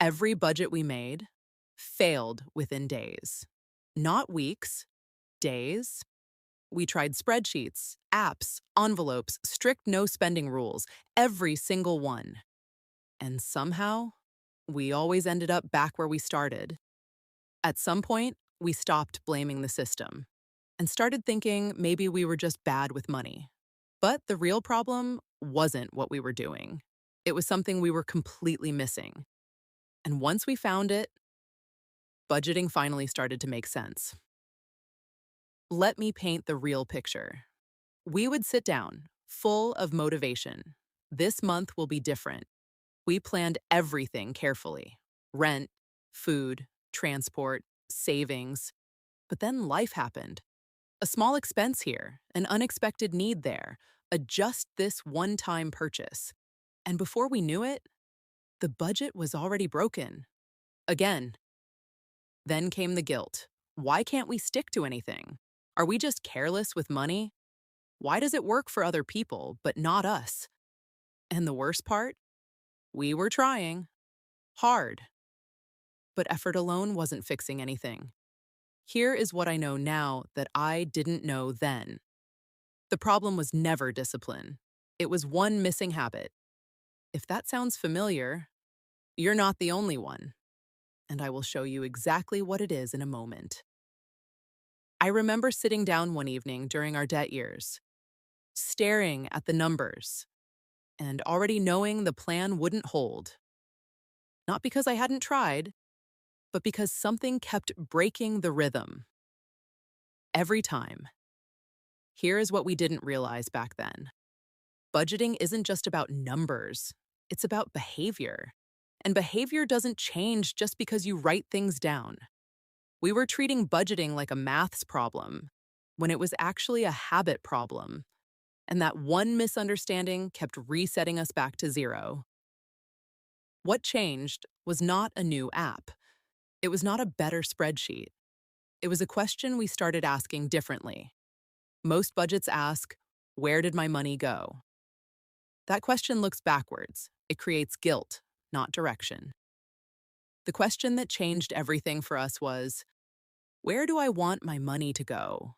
Every budget we made failed within days. Not weeks, days. We tried spreadsheets, apps, envelopes, strict no spending rules, every single one. And somehow, we always ended up back where we started. At some point, we stopped blaming the system and started thinking maybe we were just bad with money. But the real problem wasn't what we were doing. It was something we were completely missing. And once we found it, budgeting finally started to make sense. Let me paint the real picture. We would sit down, full of motivation. This month will be different. We planned everything carefully: rent, food, transport, savings. But then life happened. A small expense here, an unexpected need there, a just this one-time purchase. And before we knew it, the budget was already broken. Again. Then came the guilt. Why can't we stick to anything? Are we just careless with money? Why does it work for other people, but not us? And the worst part? We were trying. Hard. But effort alone wasn't fixing anything. Here is what I know now that I didn't know then. The problem was never discipline. It was one missing habit. If that sounds familiar, you're not the only one. And I will show you exactly what it is in a moment. I remember sitting down one evening during our debt years, staring at the numbers, and already knowing the plan wouldn't hold. Not because I hadn't tried, but because something kept breaking the rhythm. Every time. Here is what we didn't realize back then. Budgeting isn't just about numbers, it's about behavior. And behavior doesn't change just because you write things down. We were treating budgeting like a maths problem, when it was actually a habit problem. And that one misunderstanding kept resetting us back to zero. What changed was not a new app. It was not a better spreadsheet. It was a question we started asking differently. Most budgets ask, where did my money go? That question looks backwards. It creates guilt, not direction. The question that changed everything for us was, where do I want my money to go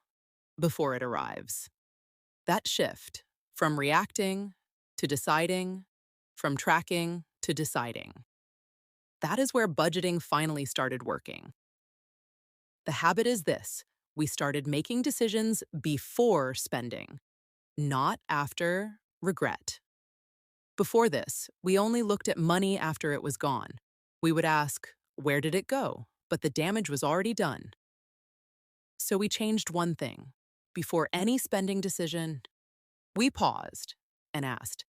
before it arrives? That shift, from reacting to deciding, from tracking to deciding, that is where budgeting finally started working. The habit is this: we started making decisions before spending, not after regret. Before this, we only looked at money after it was gone. We would ask, where did it go? But the damage was already done. So we changed one thing. Before any spending decision, we paused and asked,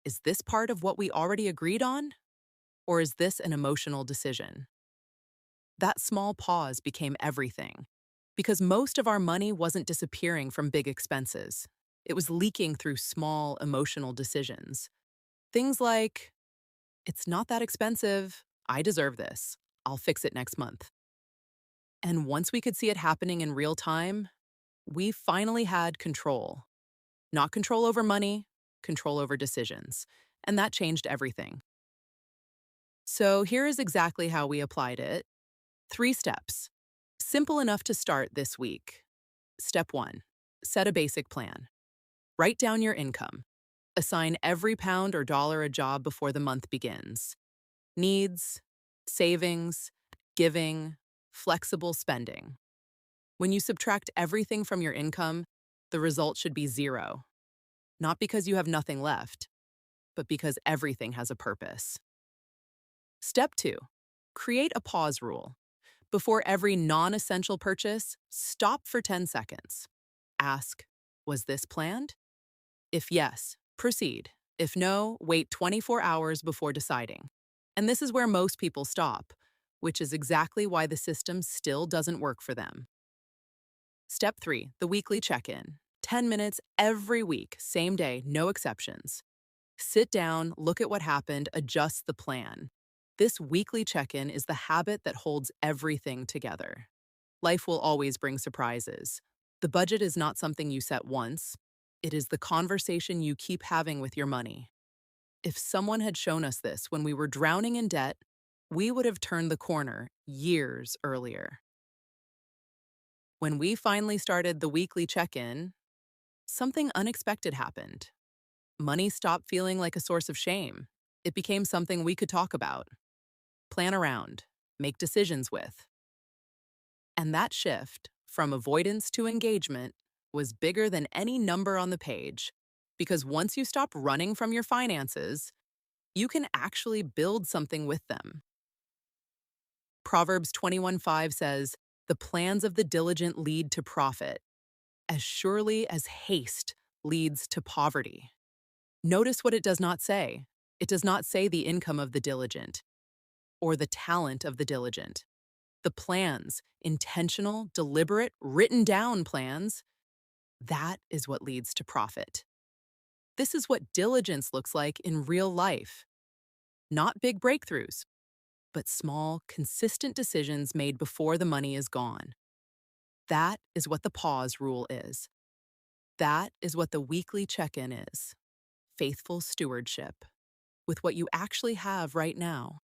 is this part of what we already agreed on? Or is this an emotional decision? That small pause became everything, because most of our money wasn't disappearing from big expenses. It was leaking through small emotional decisions. Things like, it's not that expensive, I deserve this, I'll fix it next month. And once we could see it happening in real time, we finally had control. Not control over money, control over decisions. And that changed everything. So here is exactly how we applied it. 3 steps. Simple enough to start this week. Step 1. Set a basic plan. Write down your income. Assign every pound or dollar a job before the month begins. Needs, savings, giving, flexible spending. When you subtract everything from your income, the result should be 0. Not because you have nothing left, but because everything has a purpose. Step 2. Create a pause rule. Before every non-essential purchase, stop for 10 seconds. Ask, was this planned? If yes, proceed. If no, wait 24 hours before deciding. And this is where most people stop, which is exactly why the system still doesn't work for them. Step 3, the weekly check-in. 10 minutes every week, same day, no exceptions. Sit down, look at what happened, adjust the plan. This weekly check-in is the habit that holds everything together. Life will always bring surprises. The budget is not something you set once. It is the conversation you keep having with your money. If someone had shown us this when we were drowning in debt, we would have turned the corner years earlier. When we finally started the weekly check-in, something unexpected happened. Money stopped feeling like a source of shame. It became something we could talk about, plan around, make decisions with. And that shift from avoidance to engagement was bigger than any number on the page, because once you stop running from your finances, you can actually build something with them. Proverbs 21:5 says, "The plans of the diligent lead to profit, as surely as haste leads to poverty." Notice what it does not say. It does not say the income of the diligent or the talent of the diligent. The plans, intentional, deliberate, written down plans, that is what leads to profit. This is what diligence looks like in real life. Not big breakthroughs, but small, consistent decisions made before the money is gone. That is what the pause rule is. That is what the weekly check-in is. Faithful stewardship with what you actually have right now.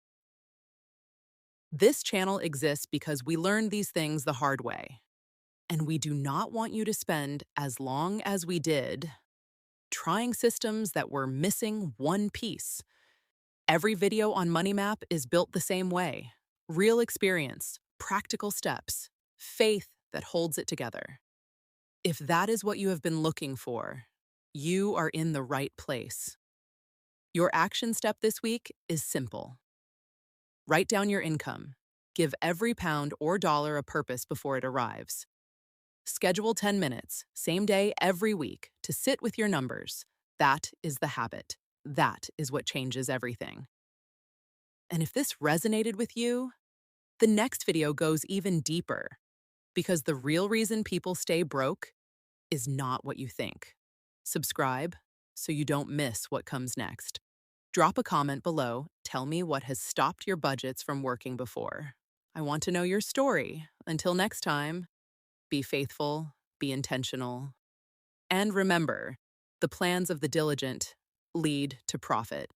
This channel exists because we learned these things the hard way, and we do not want you to spend as long as we did trying systems that were missing one piece. Every video on MoneyMap is built the same way. Real experience, practical steps, faith that holds it together. If that is what you have been looking for, you are in the right place. Your action step this week is simple. Write down your income. Give every pound or dollar a purpose before it arrives. Schedule 10 minutes, same day, every week, to sit with your numbers. That is the habit. That is what changes everything. And if this resonated with you, the next video goes even deeper, because the real reason people stay broke is not what you think. Subscribe so you don't miss what comes next. Drop a comment below. Tell me what has stopped your budgets from working before. I want to know your story. Until next time, be faithful, be intentional, and remember, the plans of the diligent lead to profit.